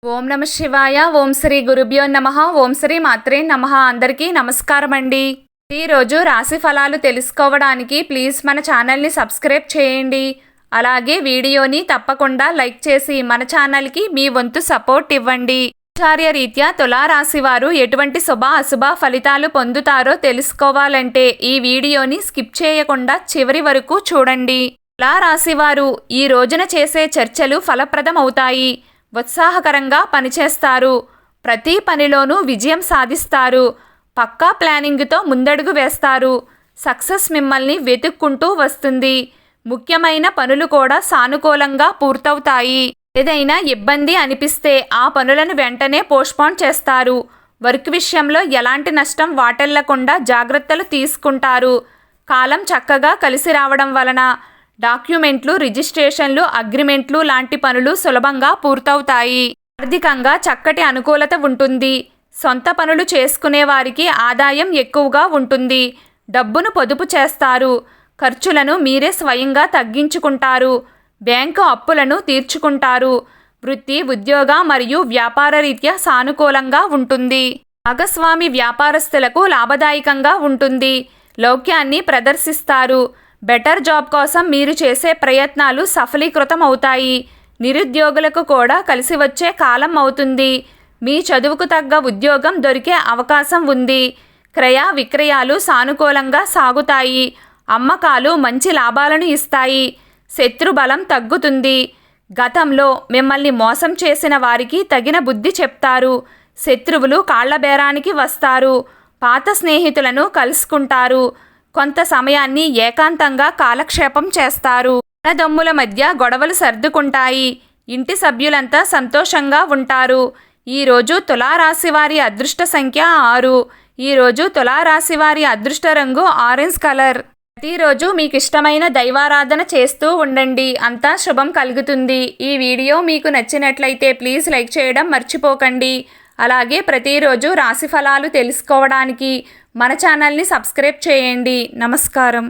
ఓం నమ శివాయ. ఓం శ్రీ గురుభ్యో నమః. ఓం శ్రీ మాత్రే నమః. అందరికీ నమస్కారం అండి. ఈరోజు రాశి ఫలాలు తెలుసుకోవడానికి ప్లీజ్ మన ఛానల్ని సబ్స్క్రైబ్ చేయండి. అలాగే వీడియోని తప్పకుండా లైక్ చేసి మన ఛానల్కి మీ వంతు సపోర్ట్ ఇవ్వండి. ఆచార్య రీత్యా తులారాశి వారు ఎటువంటి శుభ అశుభ ఫలితాలు పొందుతారో తెలుసుకోవాలంటే ఈ వీడియోని స్కిప్ చేయకుండా చివరి వరకు చూడండి. తులారాశివారు ఈ రోజున చేసే చర్చలు ఫలప్రదమవుతాయి. ఉత్సాహకరంగా పనిచేస్తారు. ప్రతి పనిలోనూ విజయం సాధిస్తారు. పక్కా ప్లానింగ్తో ముందడుగు వేస్తారు. సక్సెస్ మిమ్మల్ని వెతుక్కుంటూ వస్తుంది. ముఖ్యమైన పనులు కూడా సానుకూలంగా పూర్తవుతాయి. ఏదైనా ఇబ్బంది అనిపిస్తే ఆ పనులను వెంటనే పోస్ట్పోన్ చేస్తారు. వర్క్ విషయంలో ఎలాంటి నష్టం వాటిల్లకుండా జాగ్రత్తలు తీసుకుంటారు. కాలం చక్కగా కలిసి రావడం వలన డాక్యుమెంట్లు, రిజిస్ట్రేషన్లు, అగ్రిమెంట్లు లాంటి పనులు సులభంగా పూర్తవుతాయి. ఆర్థికంగా చక్కటి అనుకూలత ఉంటుంది. సొంత పనులు చేసుకునే వారికి ఆదాయం ఎక్కువగా ఉంటుంది. డబ్బును పొదుపు చేస్తారు. ఖర్చులను మీరే స్వయంగా తగ్గించుకుంటారు. బ్యాంకు అప్పులను తీర్చుకుంటారు. వృత్తి, ఉద్యోగ మరియు వ్యాపార రీత్యా సానుకూలంగా ఉంటుంది. భాగస్వామి వ్యాపారస్తులకు లాభదాయకంగా ఉంటుంది. లౌక్యాన్ని ప్రదర్శిస్తారు. బెటర్ జాబ్ కోసం మీరు చేసే ప్రయత్నాలు సఫలీకృతం అవుతాయి. నిరుద్యోగులకు కూడా కలిసి వచ్చే కాలం అవుతుంది. మీ చదువుకు తగ్గ ఉద్యోగం దొరికే అవకాశం ఉంది. క్రయ విక్రయాలు సానుకూలంగా సాగుతాయి. అమ్మకాలు మంచి లాభాలను ఇస్తాయి. శత్రుబలం తగ్గుతుంది. గతంలో మిమ్మల్ని మోసం చేసిన వారికి తగిన బుద్ధి చెప్తారు. శత్రువులు కాళ్లబేరానికి వస్తారు. పాత స్నేహితులను కలుసుకుంటారు. కొంత సమయాన్ని ఏకాంతంగా కాలక్షేపం చేస్తారు. అన్నదమ్ముల మధ్య గొడవలు సర్దుకుంటాయి. ఇంటి సభ్యులంతా సంతోషంగా ఉంటారు. ఈరోజు తులారాశి వారి అదృష్ట సంఖ్య 6. ఈరోజు తులారాశి వారి అదృష్ట రంగు ఆరెంజ్ కలర్. ప్రతిరోజు మీకు ఇష్టమైన దైవారాధన చేస్తూ ఉండండి. అంతా శుభం కలుగుతుంది. ఈ వీడియో మీకు నచ్చినట్లయితే ప్లీజ్ లైక్ చేయడం మర్చిపోకండి. అలాగే ప్రతిరోజు రాశి ఫలాలు తెలుసుకోవడానికి మన ఛానల్ని సబ్స్క్రైబ్ చేయండి. నమస్కారం.